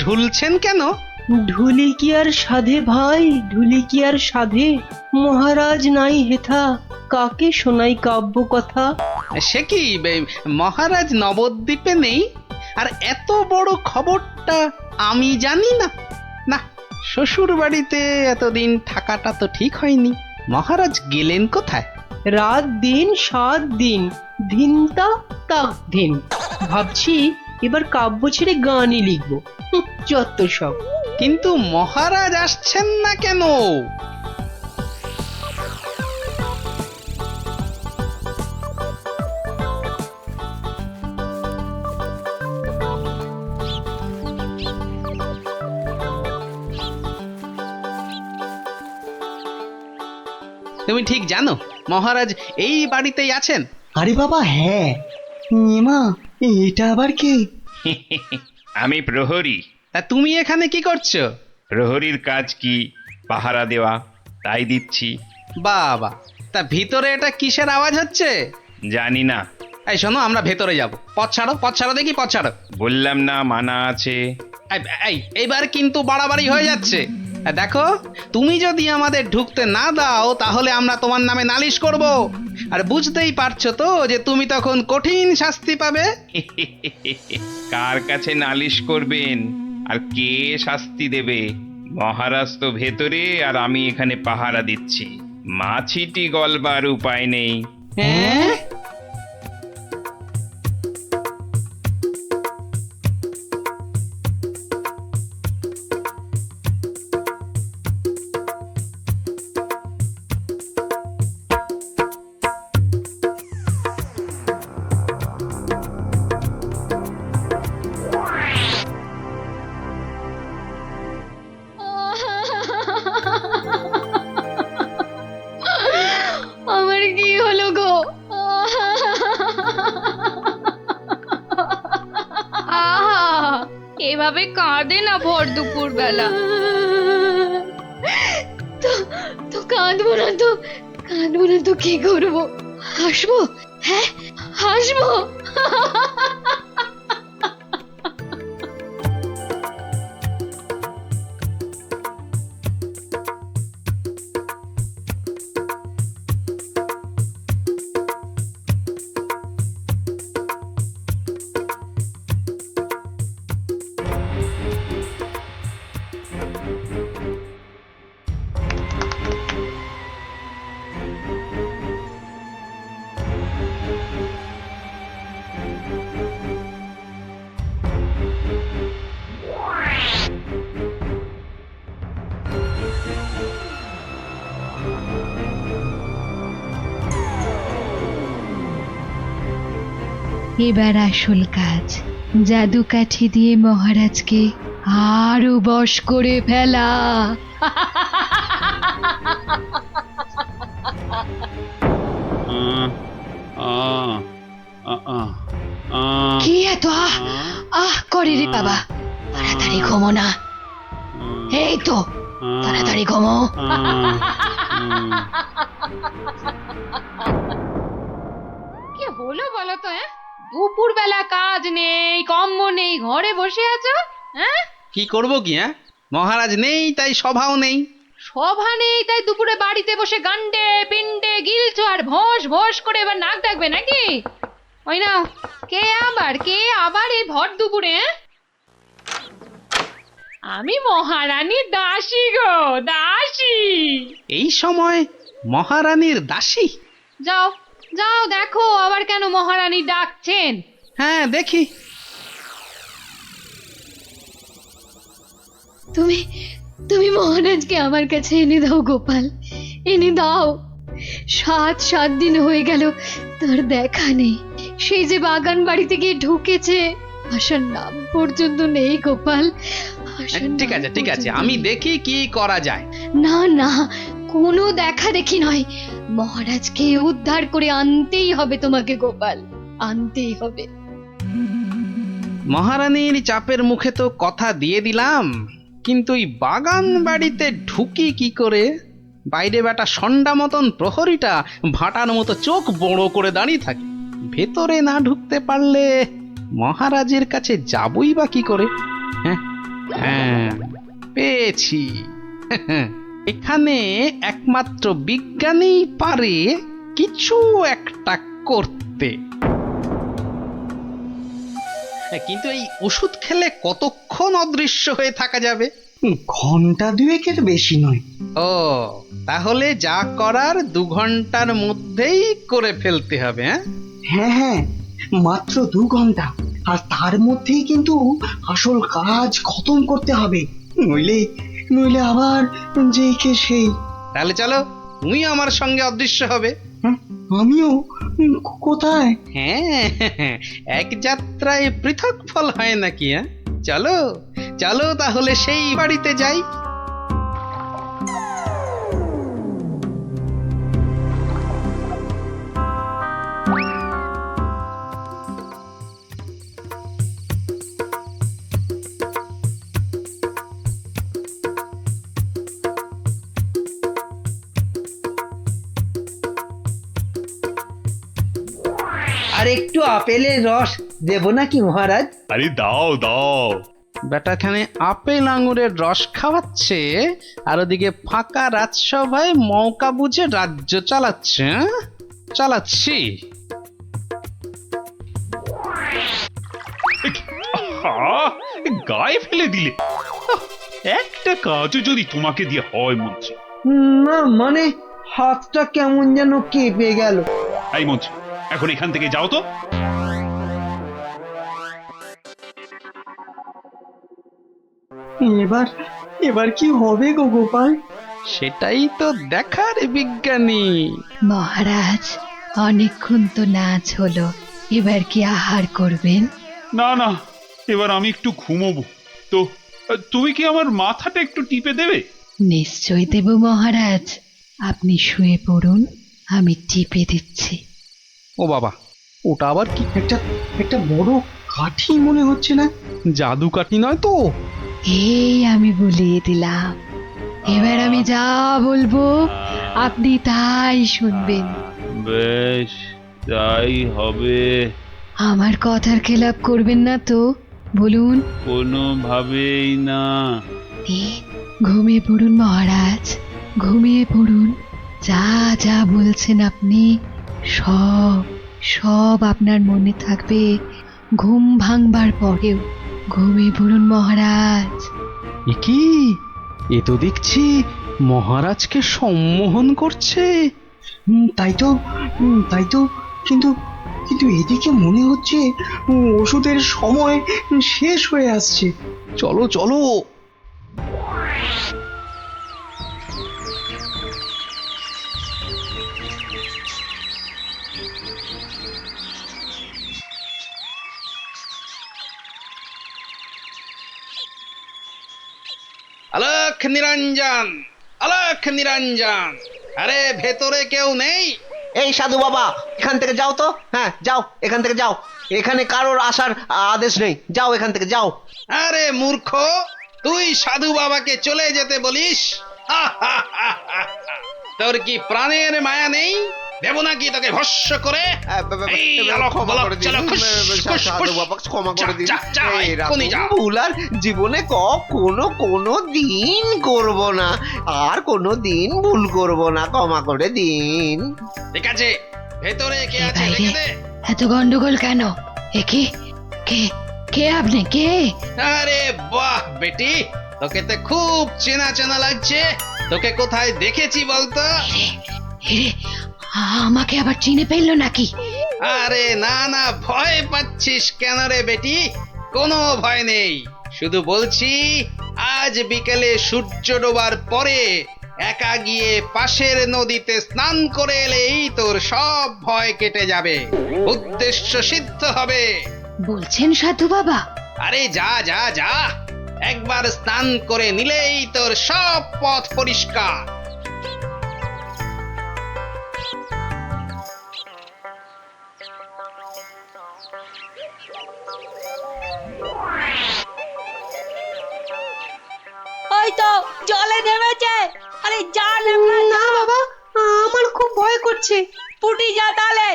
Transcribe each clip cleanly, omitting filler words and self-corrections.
ঢুলছেন কেন? ঢুলি কি আর সাধে ভাই, ঢুলি কি আর সাধে? মহারাজ নাই হেথা, কাকে শোনাই কাব্য কথা? সে কি মহারাজ নবদ্বীপে নেই? আর এত বড় খবরটা আমি জানি না? না, শ্বশুর বাড়িতে এতদিন থাকাটা তো ঠিক হয়নি। মহারাজ গেলেন কোথায়? রাত দিন 7 দিন, ধিনতা তাক ধিন। ভাবছি এবার কাব্য ছেড়ে গানই লিখবো। যত সব। কিন্তু মহারাজ আসছেন না কেন? তুমি ঠিক জানো মহারাজ এই বাড়িতেই আছেন? আরে বাবা হ্যাঁ, এমা এটা আবার কে? আমি প্রহরী। তা তুমি এখানে কি করছো? প্রহরীর কাজ কি? পাহারা দেওয়া, তাই দিচ্ছি। বাবা, তা ভিতরে এটা কিসের আওয়াজ হচ্ছে? জানি না। এই শোনো, আমরা ভেতরে যাব। পথ ছাড়ো, পথ ছাড়ো দেখি, পথ ছাড়ো। বললাম না মানা আছে। এইবার কিন্তু বাড়াবাড়ি হয়ে যাচ্ছে। দেখো, তুমি যদি আমাদের ঢুকতে না দাও তাহলে আমরা তোমার নামে নালিশ করব। আর বুঝতেই পারছো তো যে তুমি তখন কঠিন শাস্তি পাবে। কার কাছে নালিশ করবেন আর কে শাস্তি দেবে? মহারাজ তো ভেতরে আর আমি এখানে পাহারা দিচ্ছি। মাছিটি গলবার উপায় নেই। হ্যাঁ? আমার কি হলো গো? আহা, এভাবে কাঁদে না ভর দুপুর বেলা। তো তো কাঁদবো না তো, কাঁদবো না তো কি করবো? হাসবো? হ্যাঁ, হাসবো। এবার আসল কাজ, জাদু কাঠি দিয়ে মহারাজকে আরো বশ করে ফেলা। কি এত আহ আহ করে রে বাবা? তাড়াতাড়ি ঘুমো না। এই তো, তাড়াতাড়ি ঘুমো। কি হলো বলো তো? দুপুর বেলা কাজ নেই, কম্ম নেই, ঘরে বসে আছো? হ্যাঁ, কি করব কি? মহারাজ নেই তাই সভাও নেই। সভা নেই তাই দুপুরে বাড়িতে বসে গান্ডে পিন্ডে গিলছো আর ভোস ভোস করে এবার নাক ডাকবে নাকি? ওই না, কে আবার এই ভর দুপুরে? আমি মহারানীর দাসী গো, দাসী। এই সময় মহারানীর দাসী? যাও যাও, দেখো আবার কেন মহারানী ডাকছেন। হ্যাঁ, দেখি। তুমি তুমি মহারাজকে আমার কাছে এনে দাও গোপাল, এনে দাও। 7 দিন হয়ে গেল তার দেখা নেই। সেই যে বাগান বাড়িতে গিয়ে ঢুকেছে, আসার নাম পর্যন্ত নেই গোপাল। ঠিক আছে, ঠিক আছে, আমি দেখি কি করা যায়। না না, কোনো দেখা দেখি নয়, মহারাজকে উদ্ধার করে আনতেই হবে তোমাকে গোপাল, আনতেই হবে। মহারানীর চাপের মুখে তো কথা দিয়ে দিলাম, কিন্তু এই বাগান বাড়িতে ঢুকি কি করে? বাইরে বেটা সন্ডা মতন প্রহরীটা ভাটার মতো চোখ বড় করে দাঁড়িয়ে থাকে। ভেতরে না ঢুকতে পারলে মহারাজের কাছে যাবই বা কি করে? হ্যাঁ, পেয়েছি। এখানে একমাত্র বিজ্ঞানীই পারে কিছু একটা করতে। কিন্তু এই ওষুধ খেলে কতক্ষণ অদৃশ্য হয়ে থাকা যাবে? ঘন্টা দুয়েকের বেশি নয়। ও, তাহলে যা করার 2 ঘন্টার মধ্যেই করে ফেলতে হবে। হ্যাঁ হ্যাঁ, মাত্র 2 ঘন্টা। আর তার মধ্যেই কিন্তু আসল কাজ খতম করতে হবে, নইলে নইলে আবার যেই কে সেই। তাহলে চলো, তুমি আমার সঙ্গে অদৃশ্য হবে। হ্যাঁ, আমিও? কোথায়? হ্যাঁ, এক যাত্রায় পৃথক ফল হয় নাকি? চলো চলো তাহলে সেই বাড়িতে যাই। আর একটু আপেলের রস দেবো নাকি মহারাজ? আরে দাও দাও। বেটাখানে আপেল আঙুরের রস খাওয়াচ্ছে, আর ওদিকে ফাঁকা রাজসভায় মৌকা বুঝে রাজ্য চালাচ্ছে। চালাচ্ছি। আহা, গায়ে ফেলে দিলে। আহ, একটা কাজও যদি তোমাকে দিয়ে হয় মন্ত্রী। না মানে হাতটা কেমন যেন কেঁপে গেল। এই মন্ত্রী, এখন এখান থেকে যাও তো। এবার এবার কি হবে গো গোপাল? সেটাই তো দেখার বিজ্ঞানী। মহারাজ, অনেকক্ষণ তো নাচ হলো, এবার কি আহার করবেন? না না, এবার আমি একটু ঘুমোবো। তো তুমি কি আমার মাথাটা একটু টিপে দেবে? নিশ্চয় দেব মহারাজ, আপনি শুয়ে পড়ুন, আমি টিপে দিচ্ছি। ও বাবা, ওটা আবার কি? একটা একটা বড় কাঠি মনে হচ্ছে না? জাদু কাঠি নয় তো? এই আমি বলিয়ে দিলাম, এবার আমি যা বলবো আপনি তাই শুনবেন। বেশ, তাই হবে। আমার কথার খেলাপ করবেন না তো, বলুন। কোনোভাবেই না। ঘুমিয়ে পড়ুন মহারাজ, ঘুমিয়ে পড়ুন। যা যা বলছেন আপনি সব সব আপনার মনে থাকবে ঘুম ভাঙবার পরেও। ঘুমিয়ে পড়ুন মহারাজ। এ কি? এ তো দেখছি মহারাজকে সম্মোহন করছে। তাই তো, কিন্তু কিন্তু এদিকে মনে হচ্ছে ওষুধের সময় শেষ হয়ে আসছে। চলো চলো। আলোক নিরঞ্জন, আলোক নিরঞ্জন, আরে ভেতরে কেউ নেই? এই সাধু বাবা, এখান থেকে যাও তো। হ্যাঁ যাও, এখান থেকে যাও। এখানে কারোর আসার আদেশ নেই, যাও এখান থেকে যাও। আরে মূর্খ, তুই সাধু বাবাকে চলে যেতে বলিস? তোর কি প্রাণের মায়া নেই? দেব নাকি তোকে ভস্য করে? এই আলোক বলক, চলো, খুশ, খুশ, সাধু খুশ। বাবা ক্ষমা করে দিন। যা, যা, এক্ষুনি যা। ভুল আর জীবনে কোনো দিন করব না, আর কোনো দিন ভুল করব না, ক্ষমা করে দিন। ঠিক আছে, ভেতরে কে এই আছে বাইরে দেখে দে। এত গন্ডগোল কেন? এ কি? কে কে আপনি? কে? আরে বাহ বেটি, তোকে তো খুব চেনা চেনা লাগছে। তোকে কোথায় দেখেছি বলতো? এরে, আমাকে আবার চিনে ফেললো নাকি? আরে না না, ভয় পাচ্ছিস কেন রে বেটি? কোনো ভয় নেই, শুধু বলছি আজ বিকেলে সূর্য ডোবার পরে একা গিয়ে পাশের নদীতে স্নান করে এলেই তোর সব ভয় কেটে যাবে, উদ্দেশ্য সিদ্ধ হবে। বলছেন সাধু বাবা? আরে যা যা যা, একবার স্নান করে নিলেই তোর সব পথ পরিষ্কার। ওই তো জলে নেমেছে। আরে যা নেমে না বাবা, আমার খুব ভয় করছে। পুটি যা তালে।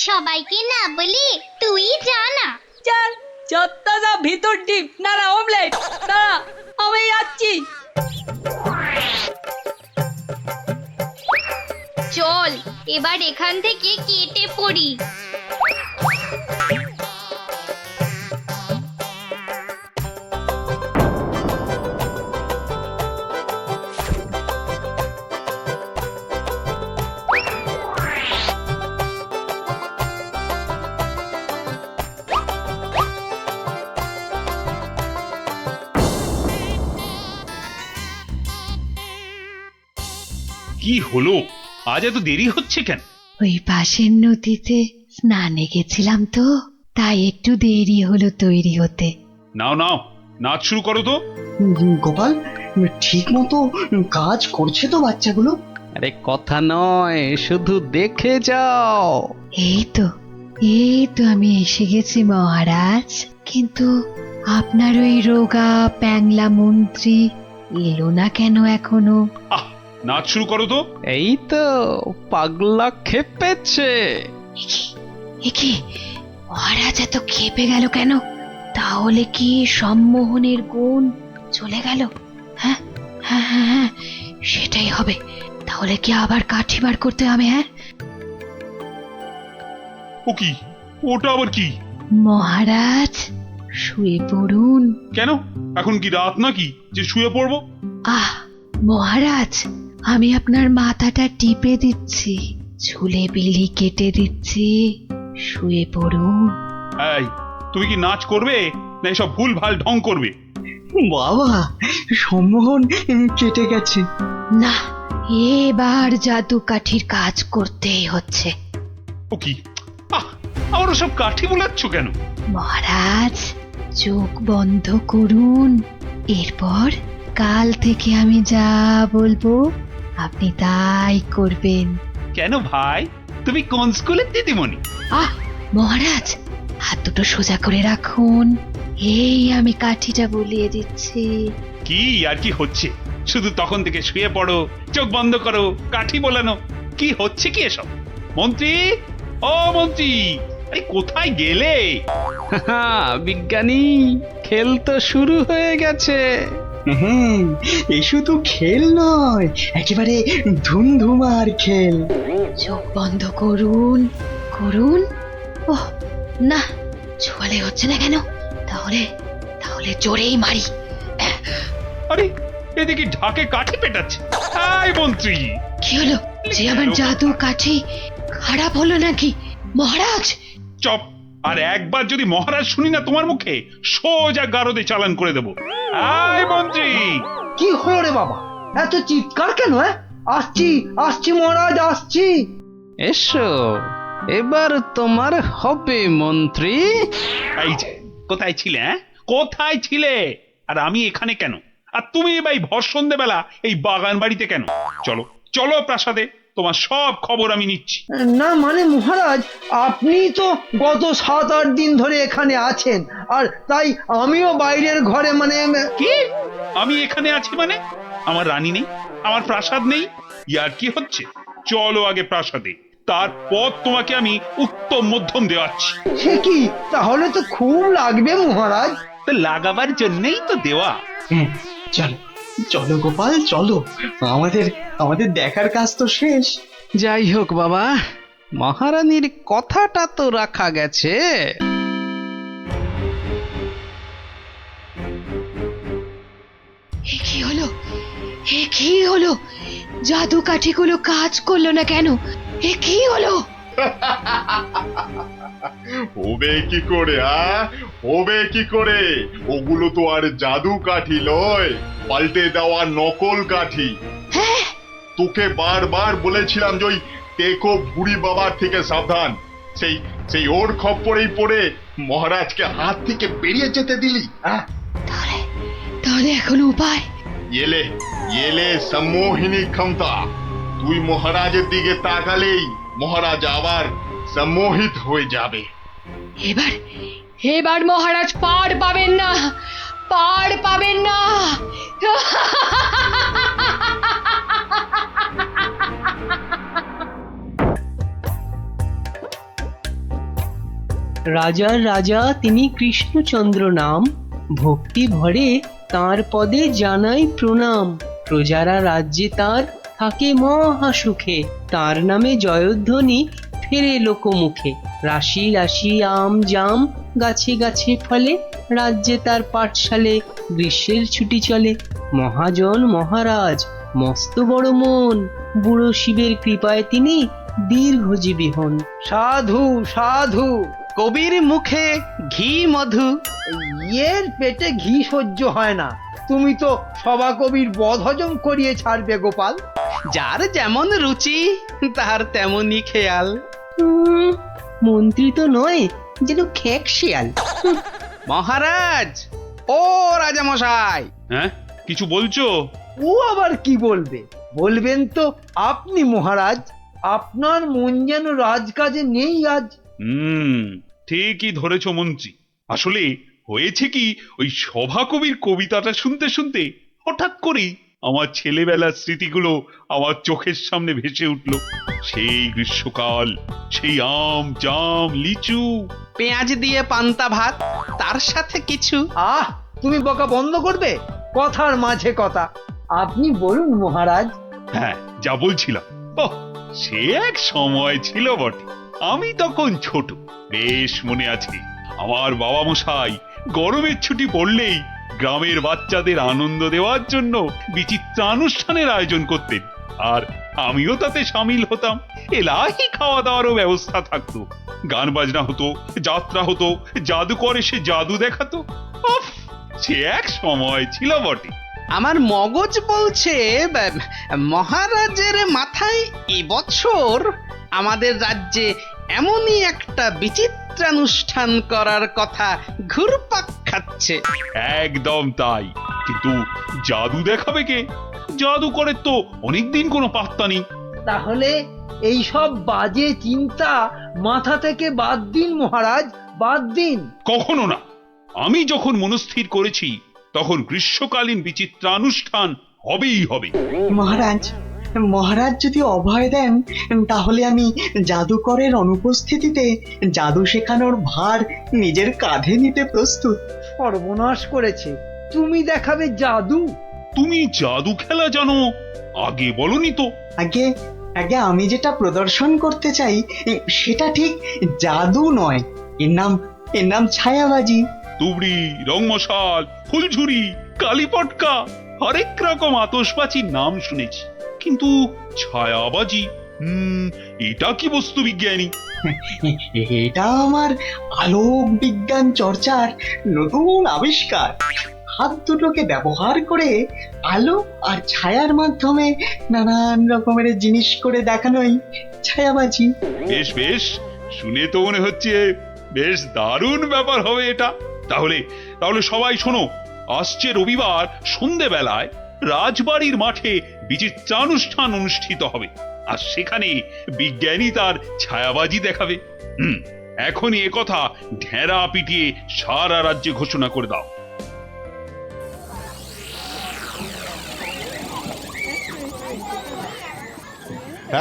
সবাইকে না বলি তুই যা না। চল, যত যা ভিতর ডিপ না না অমলেট। দাঁড়া, আমি যাচ্ছি। এবার এখান থেকে কেটে পড়ি। কি হলো, আজ এত দেরি হচ্ছে কেন? ওই পাশের নদীতে স্নানে গেছিলাম তো, তাই একটু দেরি হলো তৈরি হতে। নাও নাও, নাচ শুরু করো তো। গোপাল, ঠিক মতো কাজ করছে তো বাচ্চাগুলো? আরে কথা নয়, শুধু দেখে যাও। এই তো আমি এসে গেছি মহারাজ, কিন্তু আপনার ওই রোগা প্যাংলা মন্ত্রী এলো না কেন এখনো? আহ, নাচ শুরু করো তো। এই তো পাগলা খেপেছে। এ কি, মহারাজ এত খেপে গেল কেন? তাহলে কি সম্মোহনের গুণ চলে গেল? হ্যাঁ হ্যাঁ হ্যাঁ হ্যাঁ, সেটাই হবে। তাহলে কি আবার কাঠি বার করতে হবে? হ্যাঁ, ও কি, ওটা আবার কি? মহারাজ শুয়ে পড়ুন। কেন, এখন কি রাত নাকি যে শুয়ে পড়বো? আহ মহারাজ, আমি আপনার মাথাটা টিপে দিচ্ছি, ঝুলে বিলি কেটে দিচ্ছি, শুয়ে পড়ুন। এই, তুমি কি নাচ করবে না এসব ভুল ভাল ঢং করবে? বাবা, সম্মোহন কেটে গেছে। না, এবার জাদু কাঠির কাজ করতেই হচ্ছে। ও কি, আবার সব কাঠি বোলাচ্ছ কেন? মহারাজ চোখ বন্ধ করুন, এরপর কাল থেকে আমি যা বলবো আপনি তাই করবেন। কেন ভাই, তুমি কোন স্কুলের দিদিমণি? আহ মহারাজ, হাত দুটো সোজা করে রাখুন, এই আমি কাঠিটা বলিয়ে দিচ্ছি। কি আর কি হচ্ছে, শুধু তখন থেকে শুয়ে পড়ো, চোখ বন্ধ করো, কাঠি বোলানো, কি হচ্ছে কি এসব? মন্ত্রী, ও মন্ত্রী, এই কোথায় গেলে? বিজ্ঞানী, খেল তো শুরু হয়ে গেছে। হ্যাঁ, এই শুধু খেল নয়, একেবারে ধুমধুমার খেল। চোখ বন্ধ করুন করুন। ওহ না, ছোয়ালে হচ্ছে না কেন? তাহলে তাহলে জোরেই মারি। আরে, এদিকে ঢাকে কাঠি পেটাচ্ছে। এই মন্ত্রী, কি হলো? যে আমার জাদু কাঠি খারাপ হলো নাকি মহারাজ? চপ, আর একবার যদি মহারাজ শুনি না তোমার মুখে, সোজা গারদে চালান করে দেবো। এই মন্ত্রী, কি হলো রে বাবা, এত চিৎকার কেন? আসছি আসছি মহারাজ, আসছি। এসো, এবার তোমার হবে মন্ত্রী। এই যে, কোথায় ছিলে? কোথায় ছিলে? আর আমি এখানে কেন? আর তুমি ভাই ভর সন্ধ্যেবেলা এই বাগান বাড়িতে কেন? চলো চলো প্রাসাদে, তোমার সব খবর আমি নিচ্ছি। না মানে মহারাজ, আপনি তো গত 7-8 দিন ধরে এখানে আছেন, আর তাই আমিও বাইরের ঘরে মানে। কি, আমি এখানে আছি মানে? আমার রানী নেই, আমার প্রাসাদ নেই? ইয়ার কি হচ্ছে? চলো আগে প্রাসাদে, তারপর তোমাকে আমি উত্তম মধ্যম দেওয়াচ্ছি। সে কি, তাহলে তো খুব লাগবে মহারাজ। তো লাগাবার জন্যই তো দেওয়া। হ্যাঁ, চলো চলো গোপাল, চলো, আমাদের আমাদের দেখার কাজ তো শেষ। যাই হোক বাবা, মহারানীর কথাটা তো রাখা গেছে। এ কি হলো? এ কি হলো? জাদু কাঠিগুলো কাজ করলো না কেন? এ কি হলো? হবে কি করে? হবে কি করে? ওগুলো তো আর জাদু কাঠি লয়, পাল্টে দেওয়া নকল কাঠি। হ্যাঁ, তোকে বারবার বলেছিলাম যে ওই টেকো বুড়ি বাবার থেকে সাবধান। সেই সেই ওর খপ্পরেই পড়ে মহারাজকে হাত থেকে বেরিয়ে যেতে দিলি। তাহলে তাহলে এখন উপায়? এলে এলে সম্মোহিনী ক্ষমতা। তুই মহারাজের দিকে তাকালেই মহারাজ আবার সম্মোহিত হয়ে যাবে। এবার এবার মহারাজ পার পাবেন না, পার পাবেন না। রাজার রাজা তিনি কৃষ্ণচন্দ্র নাম, ভক্তি ভরে তাঁর পদে জানাই প্রণাম। প্রজারা রাজ্যে তার থাকে মহা সুখে। তার নামে জয়ধ্বনি ফেরে লোকমুখে। রাশি রাশি আম জাম গাছে গাছে ফলে, রাজ্যে তার পাঠশালে গ্রীষ্মের ছুটি চলে। মহাজন মহারাজ মস্ত বড় মন, বুড়ো শিবের কৃপায় তিনি দীর্ঘজীবী হন। সাধু সাধু, কবির মুখে ঘি মধু। ইয়ের পেটে ঘি সহ্য হয় না। তুমি তো সভা কবির বদ হজম করিয়ে ছাড়বে গোপাল। যার যেমন রুচি তার তেমনই খেয়াল। মন্ত্রী তো নয়, যেন খেক শিয়াল। মহারাজ, ও রাজামশাই, হ্যাঁ, কিছু বলছো? ও আবার কি বলবে? বলবেন তো আপনি মহারাজ। আপনার মন যেন রাজকাজে নেই আজ। ঠিকই ধরেছো মন্ত্রী। আসলে হয়েছে কি, ওই সভাকবির কবিতাটা শুনতে শুনতে হঠাৎ করেই আমার ছেলেবেলার স্মৃতিগুলো আমার চোখের সামনে ভেসে উঠল। সেই গ্রীষ্মকাল, সেই আম জাম লিচু, পেঁয়াজ দিয়ে পান্তা ভাত, তার সাথে কিছু। তুমি বকা বন্ধ করবে? কথার মাঝে কথা। আপনি বলুন মহারাজ। হ্যাঁ, যা বলছিলাম, ওহ, সে এক সময় ছিল বটে। আমি তখন ছোট, বেশ মনে আছে। আমার বাবা মশাই গরমের ছুটি পড়লেই গ্রামের বাচ্চাদের আনন্দ দেওয়ার জন্য বিচিত্রানুষ্ঠানের আয়োজন করতেন, আর আমিও তাতে সামিল হতাম। এলাহি খাওয়া দাওয়ারও ব্যবস্থা থাকতো, গান বাজনা হতো, যাত্রা হতো, জাদুকর এসে জাদু দেখাতো। উফ, সে এক সময় ছিল বটে। আমার মগজ বলছে মহারাজের মাথায় এবছর আমাদের রাজ্যে এমনই একটা বিচিত্রানুষ্ঠান করার কথা ঘুরপাক খাচ্ছে। একদম তাই, কিন্তু জাদু দেখাবে কে? জাদুকরের তো অনেকদিন কোনো পাত্তা নেই। তাহলে এই সব বাজে চিন্তা মাথা থেকে বাদ দিন মহারাজ, বাদ দিন। কখনো না। আমি যখন মনস্থির করেছি তখন গ্রীষ্মকালীন বিচিত্রানুষ্ঠান হবেই হবে। মহারাজ, মহারাজ যদি অভয় দেন তাহলে আমি জাদুকরের অনুপস্থিতিতে জাদু শেখানোর ভার নিজের কাঁধে নিতে প্রস্তুত। সর্বনাশ করেছে। তুমি দেখাবে জাদু? তুমি জাদু খেলা জানো? আগে বলনি তো। আগে আগে আমি যেটা প্রদর্শন করতে চাই সেটা ঠিক জাদু নয়। এর নাম ছায়াবাজি। তুবড়ি, রংমশাল, ফুলঝুরি, কালীপটকা, হরেক রকম আতশবাজির নাম শুনেছি, কিন্তু ছায়াবাজি, এটা কি বস্তু বিজ্ঞানী? এটা আমার আলোক বিজ্ঞান চর্চার নতুন আবিষ্কার। হাত দুটোকে ব্যবহার করে আলো আর ছায়ার মাধ্যমে নানান রকমের জিনিস করে দেখানোই ছায়াবাজি। বেশ বেশ, শুনে তো মনে হচ্ছে বেশ দারুণ ব্যাপার হবে এটা। তাহলে তাহলে সবাই শোনো, আসছে রবিবার সন্ধেবেলায় রাজবাড়ির মাঠে বিচিত্রানুষ্ঠান অনুষ্ঠিত হবে, আর সেখানে বিজ্ঞানী তার ছায়াবাজি দেখাবে। এখনই একথা ঢেরা পিটিয়ে সারা রাজ্যে ঘোষণা করে দাও।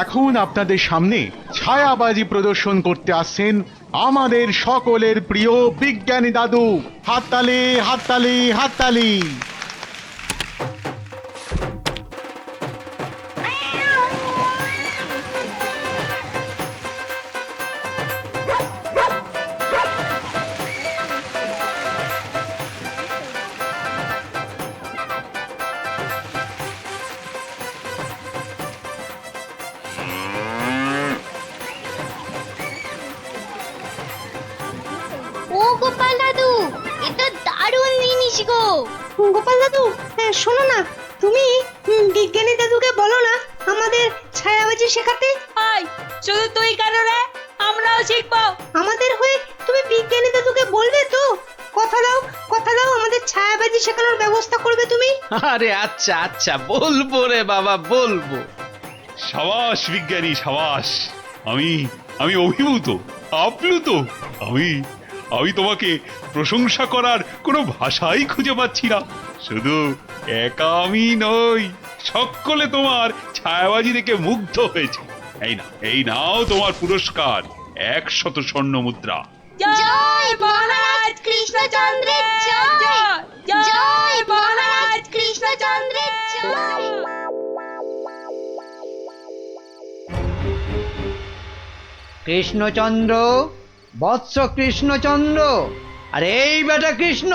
এখন আপনাদের সামনে ছায়াবাজি প্রদর্শন করতে আসছেন আমাদের সকলের প্রিয় বিজ্ঞানী দাদু। হাততালি, হাততালি, হাততালি। ও গোপাল দাদু, এটা দারুণ জিনিস গো। গোপাল দাদু, শোনো না, তুমি বিজ্ঞানী দাদুকে বলো না আমাদের ছায়াবাজি শেখাতে। আয়, শুধু তুই কেন রে? আমরাও শিখবো। আমাদের হয়ে তুমি বিজ্ঞানী দাদুকে বলবে তো? কথা দাও, কথা দাও, আমাদের ছায়াবাজি শেখানোর ব্যবস্থা করবে তুমি। আরে আচ্ছা আচ্ছা, বলবো রে বাবা, বলবো। সাবাস বিজ্ঞানী, সাবাস। আমি অভিভূত, আপ্লুত। আমি তোমাকে প্রশংসা করার কোনো ভাষাই খুঁজে পাচ্ছি না। শুধু একা আমি নই, সকলে তোমার ছায়াবাজি দেখে মুগ্ধ হয়েছে। এই নাও তোমার পুরস্কার, 100 স্বর্ণ মুদ্রা। জয় মহারাজ কৃষ্ণচন্দ্রের জয়, জয় মহারাজ কৃষ্ণচন্দ্রের জয়। কৃষ্ণচন্দ্র, বৎস কৃষ্ণচন্দ্র, আরে এই বেটা কৃষ্ণ,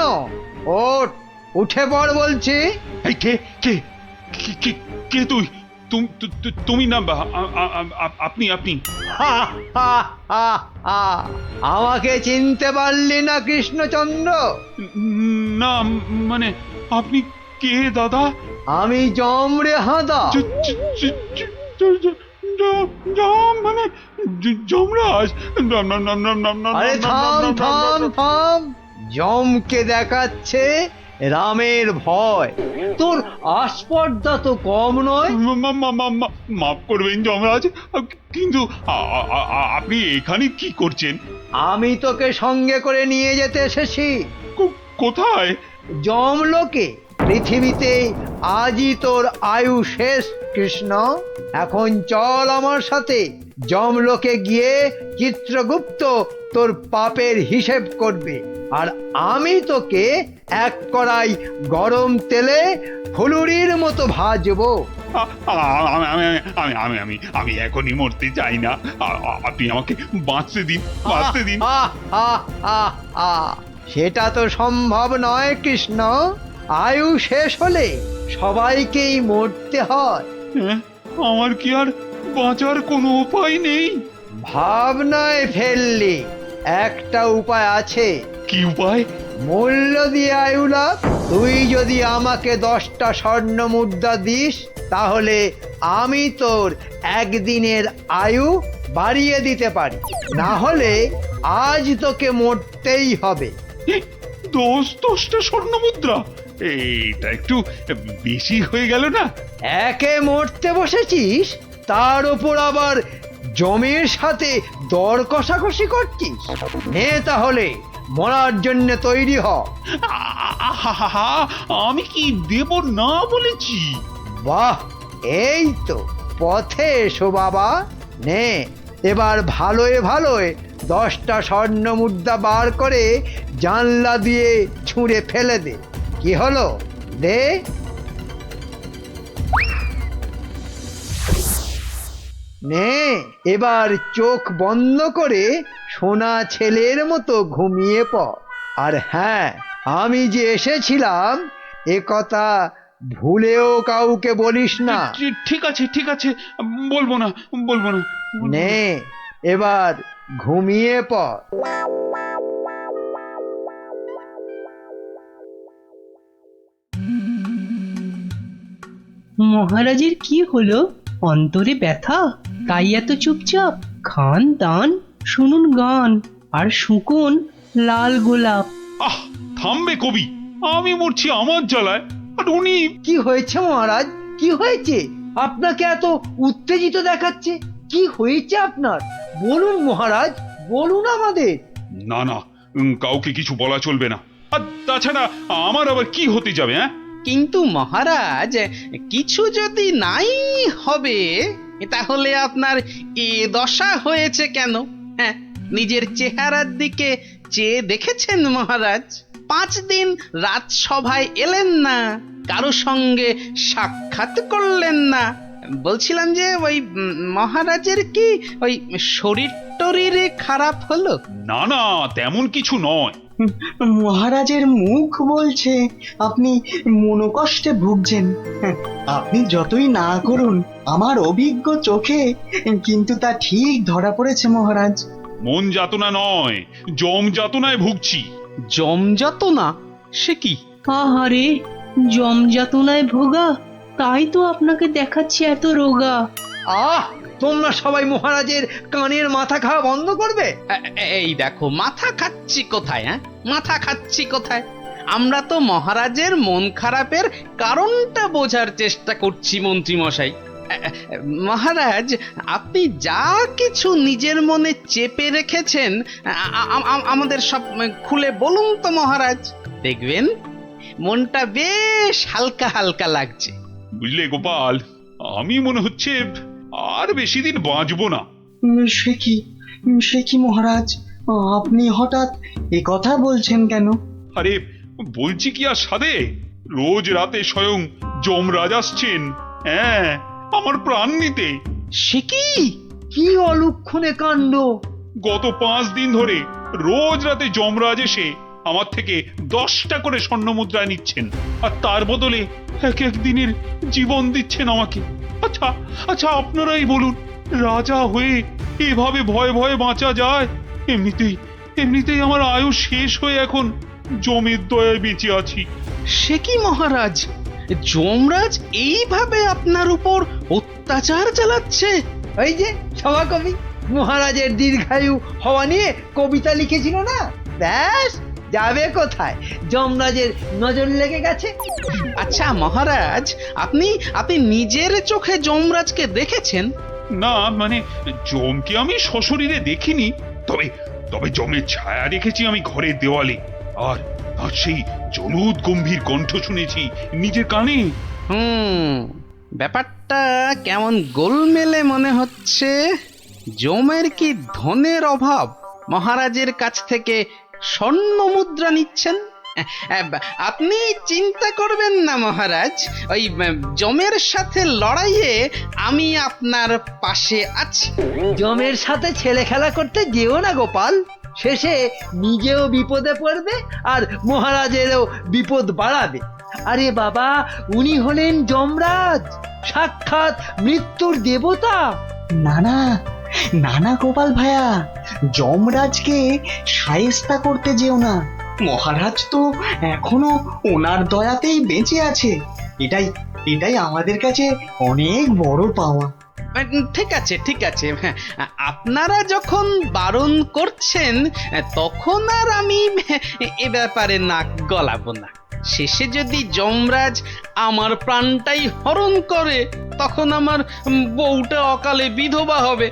ওঠ, উঠে পড় বলছি। এই কে কে কে- কে কে তুই তুমি না আপনি আপনি হা, হা, হা, হা। আমাকে চিনতে পারলি না কৃষ্ণচন্দ্র? না মানে আপনি কে দাদা? আমি যম রে হাঁদা। মানে যমরাজ? আরে থাম থাম থাম, যমকে দেখাচ্ছে রামের ভয়, তোর আস্পর্ধা তো কম নয়। মাফ করবেন যমরাজ, কিন্তু আপনি এখানে কি করছেন? আমি তোকে সঙ্গে করে নিয়ে যেতে এসেছি। কোথায়? যমলোকে। পৃথিবীতে আজই তোর আয়ু শেষ কৃষ্ণ। এখন চল আমার সাথে, যমলোকে গিয়ে চিত্রগুপ্ত তোর পাপের হিসেব করবে, আর আমি তোকে এক কড়াই গরম তেলে ফুলুরির মতো ভাজবো। আমি এখনই মরতে চাই না, আপনি আমাকে বাঁচতে দিন, বাঁচতে দিন। সেটা তো সম্ভব নয় কৃষ্ণ। আয়ু শেষ হলে সবাইকেই মরতে হয়। আমার কি আর বাঁচার কোনো উপায় নেই? ভাবনায় ফেললি, একটা উপায় আছে। কি উপায়? মূল্য দিয়ে আয়ু লাভ। তুই যদি আমাকে 10টা স্বর্ণ মুদ্রা দিস, তাহলে আমি তোর একদিনের আয়ু বাড়িয়ে দিতে পারি, না হলে আজ তোকে মরতেই হবে। 10টা স্বর্ণ মুদ্রা? এইটা একটু বেশি হয়ে গেল না? একে মরতে বসেছিস, তার উপর আবার জমির সাথে দর কষাকষি করছিস। নে তাহলে, মরার জন্য তৈরি হ। আমি কি দেব না বলেছি? বাহ, এই তো পথে এসো বাবা। নে, এবার ভালোয় ভালোয় 10টা স্বর্ণ মুদ্রা বার করে জানলা দিয়ে ছুঁড়ে ফেলে দে। কি হলো, দে। নে, এবার চোখ বন্ধ করে সোনা ছেলের মতো ঘুমিয়ে পড়। আর হ্যাঁ, আমি যে এসেছিলাম এ কথা ভুলেও কাউকে বলিস না। ঠিক আছে ঠিক আছে, বলবো না বলবো না। নে, এবার ঘুমিয়ে পড়। মহারাজের কি হলো? অন্তরে ব্যথা, তাই এত চুপচাপ? খান দান, শুনুন গান, আর শুকুন লাল গোলাপ। আহ, থামবে কবি, আমি মরছি আমার জ্বালায়, আর উনি। কি হয়েছে মহারাজ, কি হয়েছে? আপনাকে এত উত্তেজিত দেখাচ্ছে, কি হয়েছে আপনার? বলুন মহারাজ, বলুন আমাদের। না না, কাউকে কিছু বলা চলবে না। আর তাছাড়া আমার আবার কি হতে যাবে? হ্যাঁ, কিন্তু মহারাজ, কিছু যদি নাই হবে, তাহলে আপনার এ দশা হয়েছে কেন? হ্যাঁ, নিজের চেহারার দিকে চেয়ে দেখেছেন মহারাজ? 5 দিন রাজসভায় এলেন না, কারো সঙ্গে সাক্ষাৎ করলেন না। বলছিলাম যে ওই মহারাজের কি ওই শরীর টরীরে খারাপ হলো? না না, তেমন কিছু নয়। মহারাজের মুখ বলছে আপনি মনোকষ্টে ভুগছেন। আপনি যতই না করুন, আমার অভিজ্ঞ চোখে কিন্তু তা ঠিক ধরা পড়েছে মহারাজ। মন যাতনা নয়, জম যাতনায় ভুগছি। জমযাতনা? সে কি? আহারে, জমযাতনায় ভোগা, তাই তো আপনাকে দেখাচ্ছে এত রোগা। আহ, তোমরা সবাই মহারাজের কানের মাথা খাওয়া বন্ধ করবে। এই দেখো, মাথা খাচ্ছি কোথায়? হ্যাঁ, মাথা খাচ্ছি কোথায়? আমরা তো মহারাজের মন খারাপের কারণটা বোঝার চেষ্টা করছি মন্ত্রী মশাই। মহারাজ, আপনি যা কিছু নিজের মনে চেপে রেখেছেন আমাদের সব খুলে বলুন তো মহারাজ। দেখবেন মনটা বেশ হালকা হালকা লাগছে। বুঝলে গোপাল, আমি মনে হচ্ছে আর বেশি দিন বাঁচবো না। সে কি মহারাজ, আপনি হঠাৎ এ কথা বলছেন কেন? আরে বলছি কি আর সাধে, রোজ রাতে স্বয়ং যমরাজ আসছেন, হ্যাঁ, আমার প্রাণ নিতে। সে কি? কি অলক্ষণে কাণ্ড! গত 5 দিন ধরে রোজ রাতে যমরাজ এসে আমার থেকে 10টা করে স্বর্ণ মুদ্রা নিচ্ছেন, আর তার বদলে এক এক দিনের জীবন দিচ্ছেন আমাকে। আচ্ছা আচ্ছা, আপনারাই বলুন, রাজা হয়ে এভাবে ভয়ে ভয়ে বাঁচা যায়? এমনিতেই আমার আয়ু শেষ হয়ে এখন জমের দয়ায় বেঁচে আছি। সে কি মহারাজ, যমরাজ এইভাবে আপনার উপর অত্যাচার চালাচ্ছে? ওই যে সভাকবি মহারাজের দীর্ঘায়ু হওয়া নিয়ে কবিতা লিখেছিল না, ব্যাস যাবে কোথায়, যমরাজের নজর লেগে গেছে। আচ্ছা মহারাজ, আপনি আপনি নিজের চোখে যমরাজকে দেখেছেন? না মানে, জমকে আমি সশরীরে দেখিনি, তবে তবে জমের ছায়া দেখেছি আমি ঘরের দেওয়ালে, আর আর সেই জলুদ গম্ভীর কণ্ঠ শুনেছি নিজের কানে। ব্যাপারটা কেমন গোলমেলে মনে হচ্ছে। জমের কি ধনের অভাব মহারাজের কাছ থেকে স্বর্ণ মুদ্রা নিচ্ছেন? আপনি চিন্তা করবেন না মহারাজ, ওই জমের সাথে লড়াইয়ে আমি আপনার পাশে আছি। জমের সাথে ছেলে খেলা করতে যেও না গোপাল, শেষে নিজেও বিপদে পড়বে আর মহারাজেরও বিপদ বাড়াবে। আরে বাবা, উনি হলেন যমরাজ, সাক্ষাৎ মৃত্যুর দেবতা। না না না না গোপাল ভাইয়া, যমরাজকে শায়েস্তা করতে যেও না। মহারাজ তো এখনো ওনার দয়াতেই বেঁচে আছে। এটাই আমাদের কাছে অনেক বড় পাওয়া। ঠিক আছে ঠিক আছে, হ্যাঁ, আপনারা যখন বারণ করছেন তখন আর আমি এ ব্যাপারে নাক গলাবো না। শেষে যদি যমরাজ আমার প্রাণটাই হরণ করে, তখন আমার বউটা অকালে বিধবা হবে।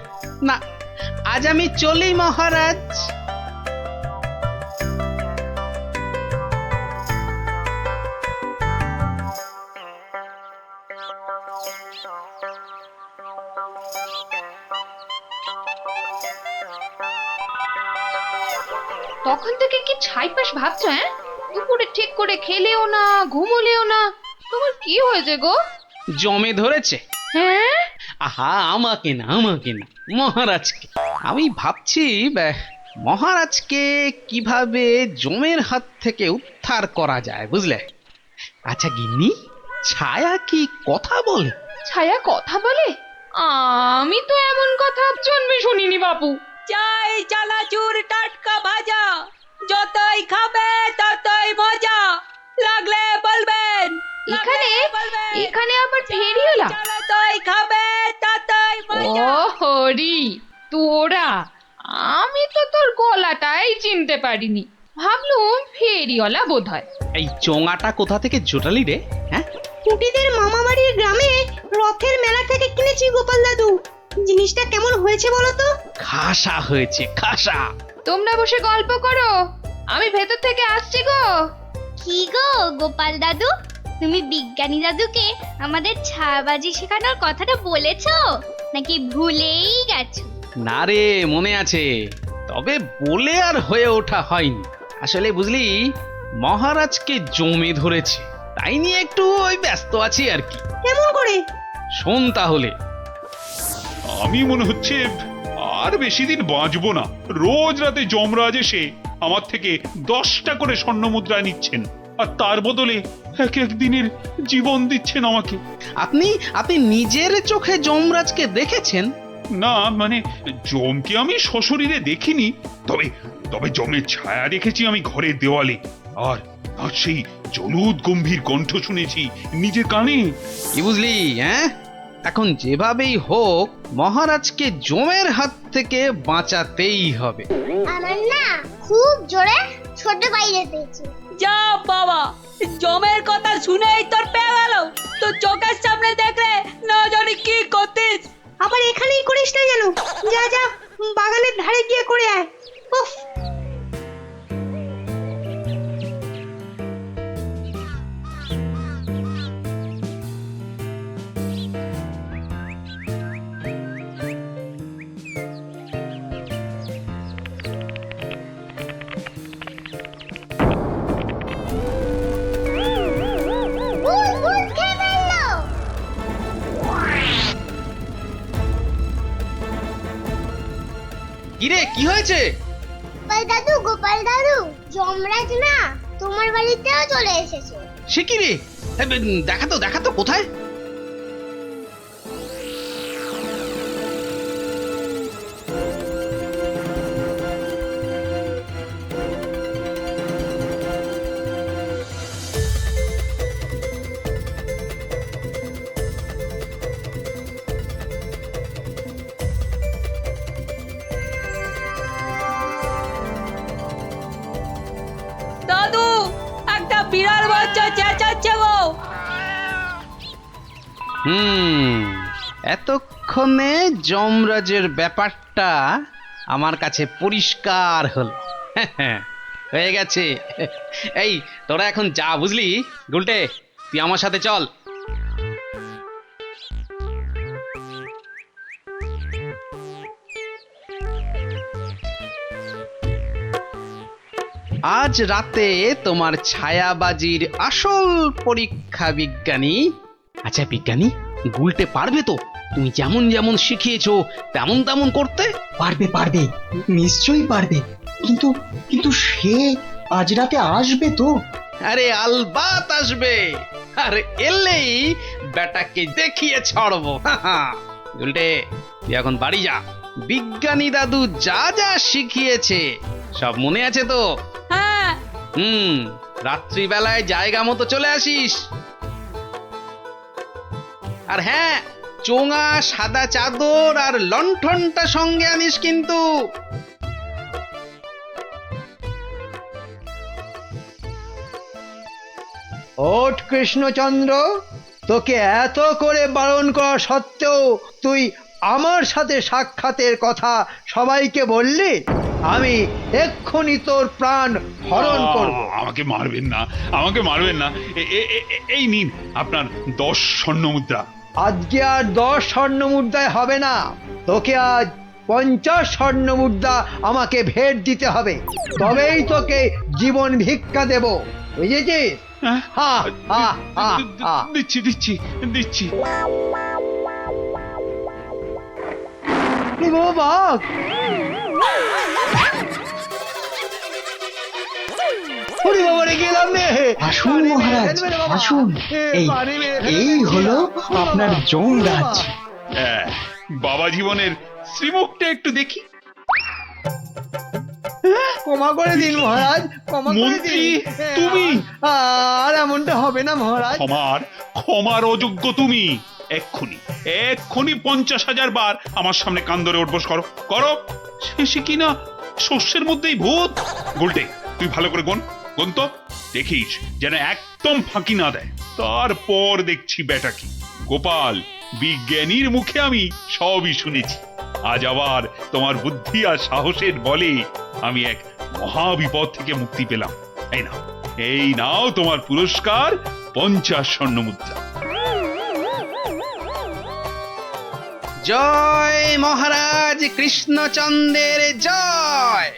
না, আজ আমি চলি মহারাজ। তখন থেকে কি ছাইপাশ ভাবছো? হ্যাঁ, দুপুরে ঠিক করে খেলেও না, ঘুমোলেও না। তোমার কি হয়েছে গো? জমে ধরেছে। হ্যাঁ, আহা, আমাকে না মহারাজকে। আমি ভাবছি মহারাজকে কিভাবে জমের হাত থেকে উদ্ধার করা যায়, বুঝলে? আচ্ছা গিন্নি, ছায়া কি কথা বলে? ছায়া কথা বলে? আমি তো এমন কথা জন্মে শুনিনি বাপু। চাই চানাচুর টাটকা ভাজা, যতই খাবে ততই মজা, লাগলে বলবেন। এখানে আবার ফেরিওলা? যতই খাবে ততই মজা। ও হরি, তোরা! আমি তো তোর গলাটাই চিনতে পারিনি, ভাবলুম ফেরিওয়ালা বোধহয়। এই চোঙাটা কোথা থেকে জোটালি রে? হ্যাঁ, কুটিদের মামা বাড়ির গ্রামে রথের মেলা থেকে কিনেছি গোপাল দাদু। জিনিসটা কেমন হয়েছে বলো তো? খাসা হয়েছে, খাসা। তোমরা বসে গল্প করো, আমি ভেতর থেকে আসছি গো। কি গো গোপাল দাদু, তুমি বিজ্ঞানী দাদুকে আমাদের ছায়াবাজি শেখানোর কথাটা বলেছো নাকি ভুলেই গেছো? না রে, মনে আছে, তবে বলে আর হয়ে ওঠা হয়নি। আসলে বুঝলি, মহারাজকে জমে ধরেছে, তাই নিয়ে একটু ওই ব্যস্ত আছি আর কি। কেমন করে? শোন তাহলে। আমি মনে হচ্ছে আর বেশি দিন বাঁচবো না। রোজ রাতে যমরাজ এসে আমার থেকে 10টা করে স্বর্ণ মুদ্রা নিচ্ছেন, আর তার বদলে এক এক দিনের জীবন দিচ্ছেন আমাকে। আপনি নিজের চোখে যমরাজকে দেখেছেন? না মানে, জমকে আমি সশরীরে দেখিনি, তবে তবে জমের ছায়া দেখেছি আমি ঘরের দেওয়ালে, আর আর সেই জলুদ গম্ভীর কণ্ঠ শুনেছি নিজের কানে। কি বুঝলি? হ্যাঁ, এখন যেভাবেই হোক মহারাজকে জমের হাত থেকে বাঁচাতেই হবে। আমার না খুব জোরে ছোট বাইরে পেয়েছে। যা বাবা, জমের কথা শুনেই তোর পেয়ে গেল। তো চোখের সামনে দেখলে না জানি কি করতিস। আবার এখানেই করিস না যেন। যা যা, বাগানের ধারে গিয়ে করে আয়। উফ, কিরে কি হয়েছে? গোপাল দাদু যমরাজ না তোমার বাড়িতেও চলে এসেছে। সে কি রে? দেখা তো কোথায়? দাদু একটা বিড়াল বাচ্চা চেঁচাচ্ছে গো। এতক্ষণে যমরাজের ব্যাপারটা আমার কাছে পরিষ্কার হল। হয়ে গেছে। এই তোরা এখন যা, বুঝলি? গুলটে, তুই আমার সাথে চল। আজ রাতে তোমার ছায়াবাজির আসল পরীক্ষা বিজ্ঞানী। আচ্ছা বিজ্ঞানী, গুলটে পারবে তো তুমি যেমন যেমন শিখিয়েছো তেমন তেমন করতে? পারবে পারবে, নিশ্চয়ই পারবে। কিন্তু কিন্তু সে আজ রাতে আসবে তো? আরে আলবাত আসবে, আর এলেই বেটাকে দেখিয়ে ছাড়বো। গুলটে, তুই এখন বাড়ি যা। বিজ্ঞানী দাদু যা যা শিখিয়েছে সব মনে আছে তো? হ্যাঁ। রাত্রিবেলায় জায়গা মতো চলে আসিস। আর হ্যাঁ, চোঙা, সাদা চাদর আর লণ্ঠনটা সঙ্গে আনিস কিন্তু। ওঠ কৃষ্ণচন্দ্র, তোকে এত করে বারণ করা সত্ত্বেও তুই আমার সাথে সাক্ষাতের কথা সবাইকে বললি? আমি এক্ষুনি তোর প্রাণ হরণ করব। আমাকে মারবেন না, আমাকে মারবেন না। এই নিন আপনার 10 স্বর্ণ মুদ্রা। আজকে আর 10 স্বর্ণ মুদ্রায় হবে না, তোকে আজ 50 স্বর্ণ মুদ্রা আমাকে ভেট দিতে হবে, তবেই তোকে জীবন ভিক্ষা দেব, বুঝেছিস? হা হা হা হা। দিচ্ছি দিচ্ছি দিচ্ছি। বাঘ, আসুন মহারাজ, আসুন। এই হলো আপনার যমরাজ। বাবা জীবনের শ্রীমুখটা একটু দেখি। ক্ষমা করে দিন মহারাজ, ক্ষমা করে মন্ত্রী, দিন। তুমি? আর এমনটা হবে না মহারাজ। ক্ষমার অযোগ্য তুমি। এক্ষুনি 50,000 বার আমার সামনে কান ধরে উঠবোস করো করো। শেষে কিনা শস্যের মধ্যেই ভূত। গুলটে, তুই ভালো করে গুন তো, দেখিস যেন একদম ফাঁকি না দেয়। তারপর দেখছি বেটা কি। গোপাল, বিজ্ঞানীর মুখে আমি সবই শুনেছি। আজ আবার তোমার বুদ্ধি আর সাহসের বলে আমি এক মহাবিপদ থেকে মুক্তি পেলাম। এই নাও তোমার পুরস্কার, 50 স্বর্ণ মুদ্রা। জয় মহারাজ কৃষ্ণচন্দ্রের জয়।